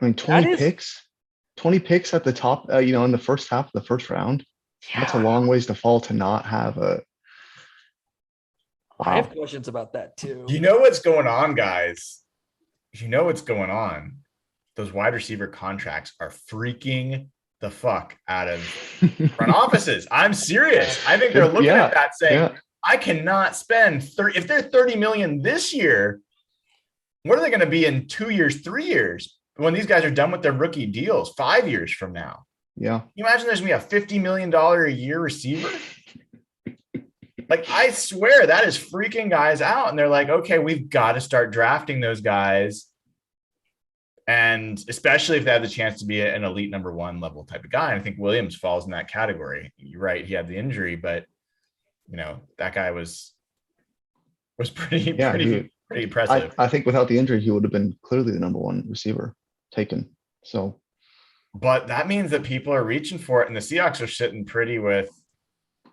20 picks. 20 picks at the top, in the first half of the first round. Yeah. That's a long ways to fall to not have a. Wow. I have questions about that too. You know what's going on, guys? You know what's going on. Those wide receiver contracts are freaking the fuck out of front offices. I'm serious. I think they're looking at that saying, I cannot spend 30. If they're 30 million this year, what are they going to be in 2 years, 3 years when these guys are done with their rookie deals 5 years from now? Yeah. Can you imagine there's going to be a $50 million a year receiver? I swear that is freaking guys out. And they're like, okay, we've got to start drafting those guys And especially if they had the chance to be an elite number one level type of guy. And I think Williams falls in that category. You're right. He had the injury, but that guy was pretty impressive. I think without the injury, he would have been clearly the number one receiver taken. So, but that means that people are reaching for it, and the Seahawks are sitting pretty with,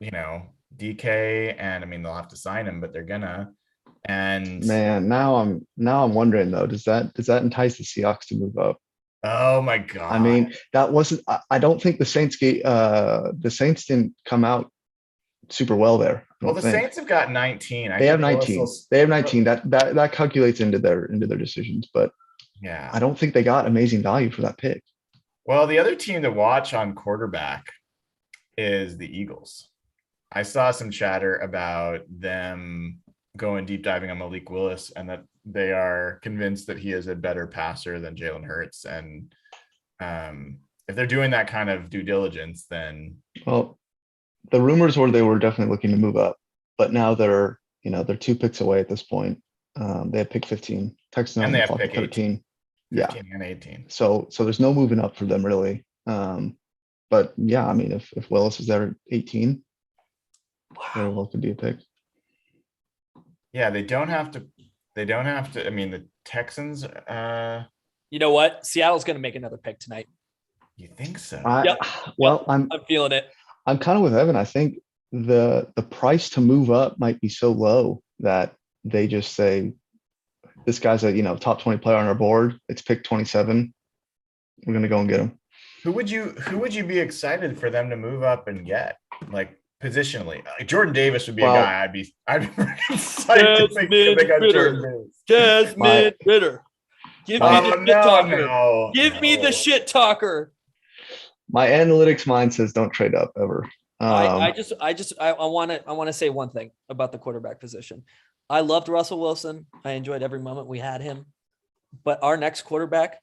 DK, and I mean they'll have to sign him, but they're gonna. And man, now I'm wondering though, does that entice the Seahawks to move up? Oh my god! I mean, that wasn't. I don't think the Saints didn't come out super well there. Well, the Saints have got 19. They have 19. They have 19. That calculates into their decisions, but yeah, I don't think they got amazing value for that pick. Well, the other team to watch on quarterback is the Eagles. I saw some chatter about them going deep diving on Malik Willis, and that they are convinced that he is a better passer than Jalen Hurts. And if they're doing that kind of due diligence, then the rumors were they were definitely looking to move up, but now they're 2 picks away at this point. They have pick 15. Texans and they have pick 13. 15 and 18. So there's no moving up for them really. But yeah, I mean, if Willis is there at 18, very well could be a pick. Yeah, they don't have to. I mean, the Texans. You know what? Seattle's going to make another pick tonight. You think so? I'm feeling it. I'm kind of with Evan. I think the price to move up might be so low that they just say, this guy's a top 20 player on our board. It's pick 27. We're gonna go and get him. Who would you be excited for them to move up and get, like positionally? Like Jordan Davis would be a guy I'd be excited to think they got Jordan Davis. Jasmine Ritter. Give me the shit talker. Give me the shit talker. My analytics mind says don't trade up ever. I want to say one thing about the quarterback position. I loved Russell Wilson. I enjoyed every moment we had him. But our next quarterback,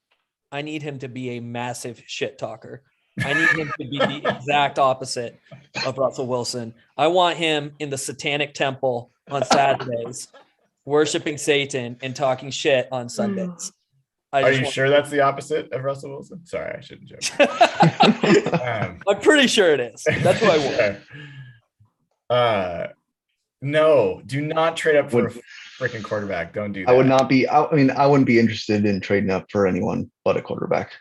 I need him to be a massive shit talker. I need him to be the exact opposite of Russell Wilson. I want him in the Satanic Temple on Saturdays, worshiping Satan and talking shit on Sundays. Are you sure that's the opposite of Russell Wilson? Sorry, I shouldn't joke. I'm pretty sure it is. That's what I want. No, do not trade up for a freaking quarterback. Don't do that. I would not be. I wouldn't be interested in trading up for anyone but a quarterback.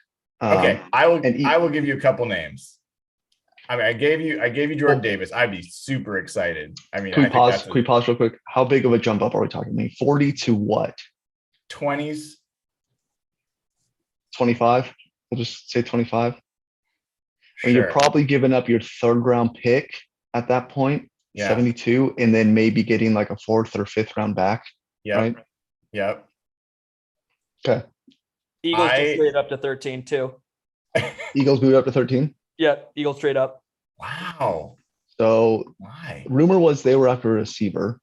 Okay, I will give you a couple names. I mean, I gave you Jordan Davis. I'd be super excited. I mean, can we pause real quick? How big of a jump up are we talking? I mean, 40 to what? 20s. 25. We'll just say 25. Sure. I mean, you're probably giving up your 3rd round pick at that point, 72, and then maybe getting like a 4th or 5th round back. Yeah. Right? Yep. Okay. Eagles just straight up to 13 too. Eagles moved up to 13? Yeah, Eagles straight up. Wow. So why? Rumor was they were after a receiver.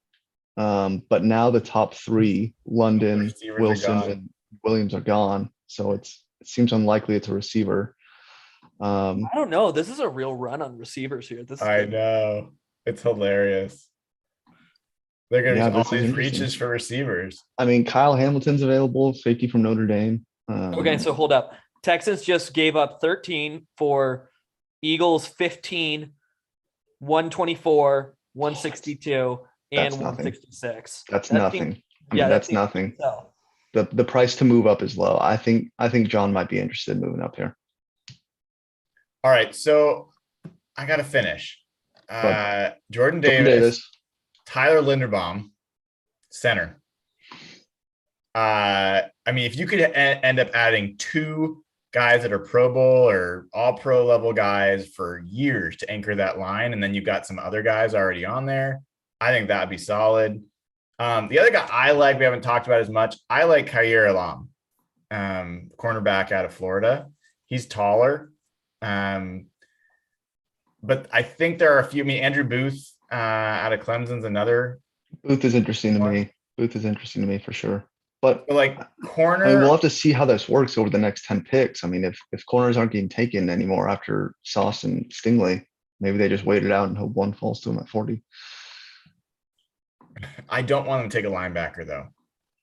But now the top 3, London, Wilson, and Williams are gone. So it seems unlikely it's a receiver. I don't know. This is a real run on receivers here. I know. It's hilarious. They're going to all these reaches for receivers. I mean, Kyle Hamilton's available, safety from Notre Dame. Okay, so hold up. Texans just gave up 13 for Eagles 15, 124, 162, and 166. That's nothing. That's nothing. The price to move up is low. I think John might be interested in moving up here. All right, so I got to finish. Jordan Davis, Tyler Linderbaum, center. I mean, if you could end up adding 2 guys that are Pro Bowl or all pro level guys for years to anchor that line, and then you've got some other guys already on there, I think that'd be solid. The other guy I like, we haven't talked about as much. I like Khair Elam, cornerback out of Florida. He's taller. But I think there are a few. I mean, Andrew Booth out of Clemson's another. Booth is interesting to me. Booth is interesting to me for sure. But like corner, I mean, we'll have to see how this works over the next 10 picks. I mean, if corners aren't getting taken anymore after Sauce and Stingley, maybe they just wait it out and hope one falls to them at 40. I don't want them to take a linebacker though.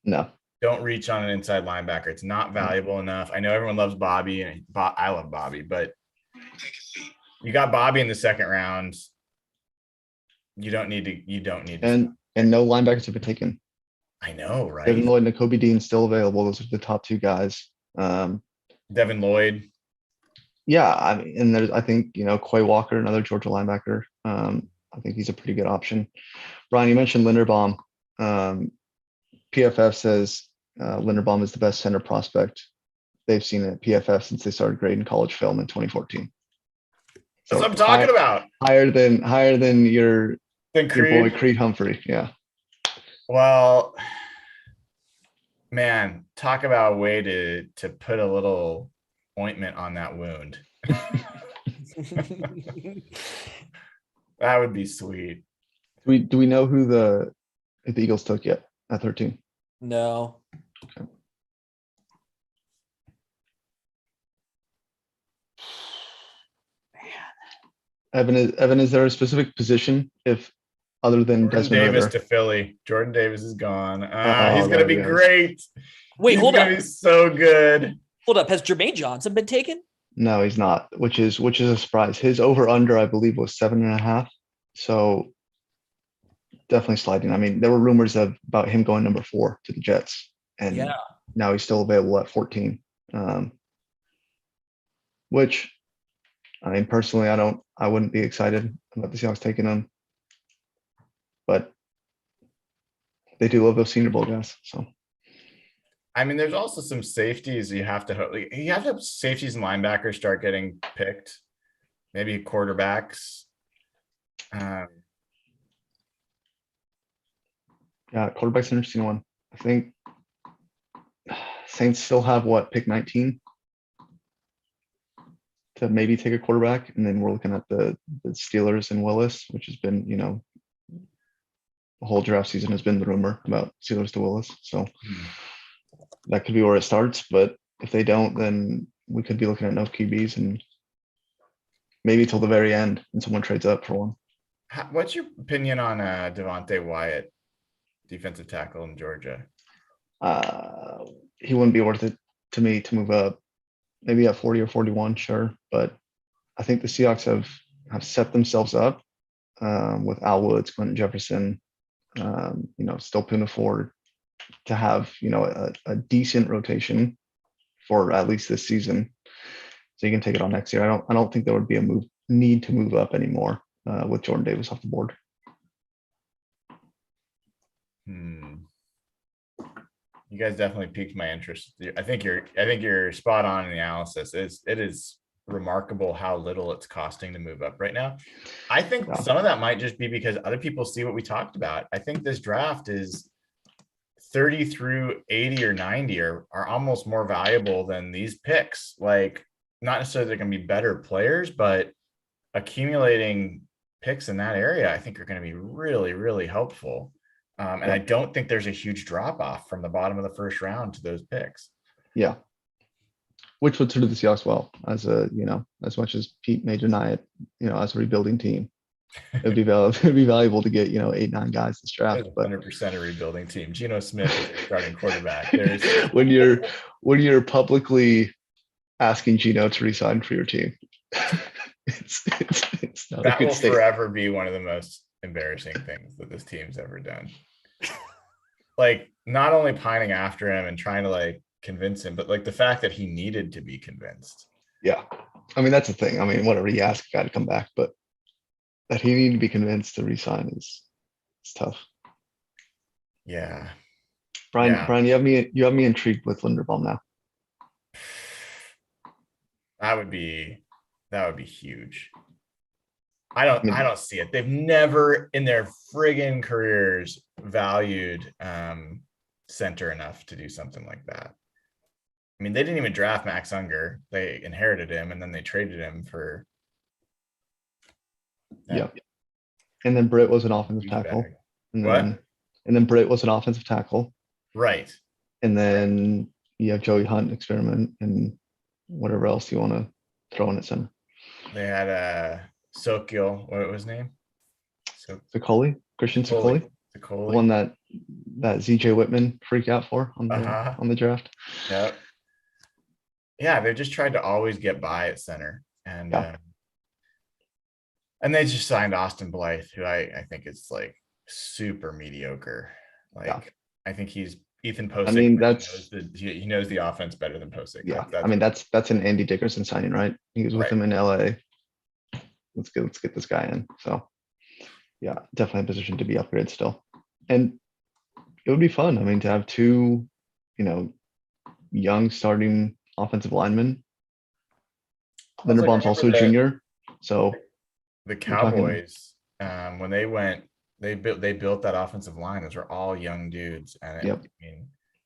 No. Don't reach on an inside linebacker. It's not valuable enough. I know everyone loves Bobby, and I love Bobby, but you got Bobby in the second round. You don't need to. And no linebackers have been taken. I know, right? Devin Lloyd and Kobe Dean still available. Those are the top two guys. Devin Lloyd. Yeah, I mean, and I think, Quay Walker, another Georgia linebacker. I think he's a pretty good option. Brian, you mentioned Linderbaum. PFF says Linderbaum is the best center prospect they've seen at PFF since they started grading college film in 2014. That's what I'm talking about. Higher than your Creed. boy Creed Humphrey. Yeah. Well, man, talk about a way to put a little ointment on that wound. That would be sweet. Do we know who the Eagles took yet at 13? No. Okay. Evan, is there a specific position if other than Jordan Desmond Davis Ridder? to Philly? Jordan Davis is gone. He's gonna be yes. great. Wait, hold up. He's gonna be so good. Hold up. Has Jermaine Johnson been taken? No, he's not, which is a surprise. His over under, I believe, was 7.5. So definitely sliding. I mean, there were rumors about him going number 4 to the Jets, and now he's still available at 14. Which, I mean, personally, I wouldn't be excited about the Seahawks taking him, but they do love those Senior Bowl guys. So, I mean, there's also some safeties you have to have safeties and linebackers start getting picked, maybe quarterbacks. Yeah, quarterback's an interesting one. I think Saints still have pick 19 to maybe take a quarterback, and then we're looking at the Steelers and Willis, which has been, the whole draft season has been the rumor about Steelers to Willis. So that could be where it starts. But if they don't, then we could be looking at no QBs and maybe till the very end, and someone trades up for one. What's your opinion on Devontae Wyatt, defensive tackle in Georgia? He wouldn't be worth it to me to move up. Maybe at 40 or 41, sure. But I think the Seahawks have set themselves up with Al Woods, Quentin Jefferson, still Poona Ford to have, a decent rotation for at least this season. So you can take it on next year. I don't think there would be a need to move up anymore with Jordan Davis off the board. You guys definitely piqued my interest. I think you're spot on in the analysis. It is remarkable how little it's costing to move up right now. I think some of that might just be because other people see what we talked about. I think this draft is 30 through 80 or 90 are almost more valuable than these picks. Like, not necessarily they're going to be better players, but accumulating picks in that area, I think are going to be really, really helpful. And I don't think there's a huge drop off from the bottom of the first round to those picks. Yeah. Which would suit the Seahawks well, as as much as Pete may deny it, as a rebuilding team. It'd be valuable to get, 8-9 guys this draft. But 100% a rebuilding team. Geno Smith is your starting quarterback. when you're publicly asking Geno to resign for your team, it's not that a good will state. Forever be one of the most embarrassing things that this team's ever done. Like, not only pining after him and trying to convince him, but the fact that he needed to be convinced. Yeah. I mean, that's the thing. I mean, whatever, he asked a guy to come back, but that he needed to be convinced to resign is tough. Yeah. Brian, you have me intrigued with Linderbaum now. That would be huge. I don't see it. They've never in their friggin' careers valued center enough to do something like that. I mean, they didn't even draft Max Unger. They inherited him, and then they traded him for. Yeah. And then Britt was an offensive tackle. And then Britt was an offensive tackle. Right. And then you have Joey Hunt experiment and whatever else you want to throw in at center. They had Sokil, what was his name? Christian Sokoli. The The Coley. one that ZJ Whitman freaked out for on Uh-huh. the draft. Yep. Yeah, they just tried to always get by at center. Yeah. And they just signed Austin Blythe, who I think is like super mediocre. Like Yeah. I think he's Ethan Posick. I mean, he knows the offense better than Posick. yeah. I mean, that's an Andy Dickerson signing, right? He was with Right. him in LA. Let's get this guy in. So yeah, definitely a position to be upgraded still. And it would be fun. I mean, to have two, young starting offensive linemen. Linderbaum's also a junior. So the Cowboys, when they built that offensive line. Those were all young dudes, and Yep.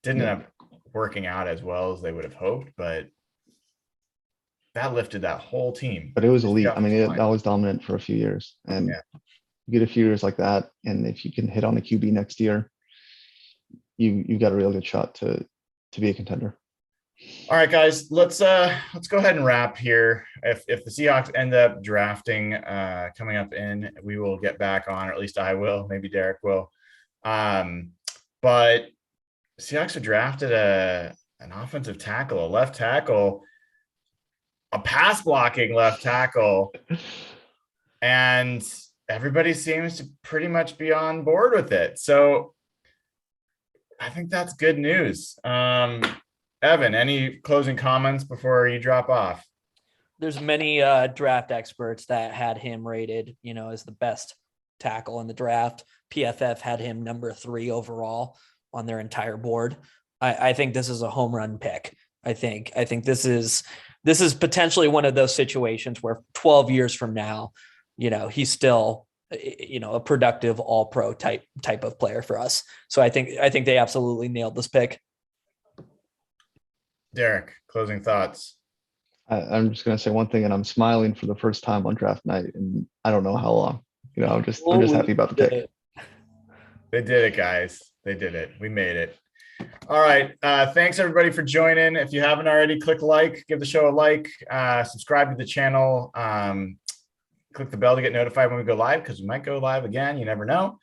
didn't end up working out as well as they would have hoped, but that lifted that whole team. But it was elite. I mean, that was dominant for a few years, and you get a few years like that, and if you can hit on a QB next year, you've got a real good shot to be a contender. All right, guys, let's go ahead and wrap here. If the Seahawks end up drafting coming up in, we will get back on, or at least I will. Maybe Derek will. But Seahawks have drafted an offensive tackle, a left tackle, a pass blocking left tackle, and everybody seems to pretty much be on board with it. So I think that's good news. Evan, any closing comments before you drop off? There's many draft experts that had him rated, as the best tackle in the draft. PFF had him number 3 overall on their entire board. I think this is a home run pick. I think this is potentially one of those situations where 12 years from now, he's still, a productive all pro type of player for us. So I think they absolutely nailed this pick. Derek, closing thoughts. I'm just gonna say one thing, and I'm smiling for the first time on draft night, and I don't know how long. I'm just happy about the pick. They did it, guys. They did it. We made it. All right. Thanks everybody for joining. If you haven't already, click like, give the show a like, subscribe to the channel, click the bell to get notified when we go live, because we might go live again. You never know.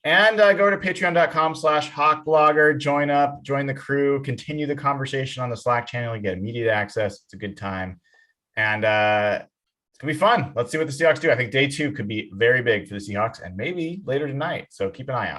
And go to patreon.com/hawkblogger, join the crew, continue the conversation on the Slack channel. You get immediate access. It's a good time. And it's going to be fun. Let's see what the Seahawks do. I think day 2 could be very big for the Seahawks, and maybe later tonight. So keep an eye out.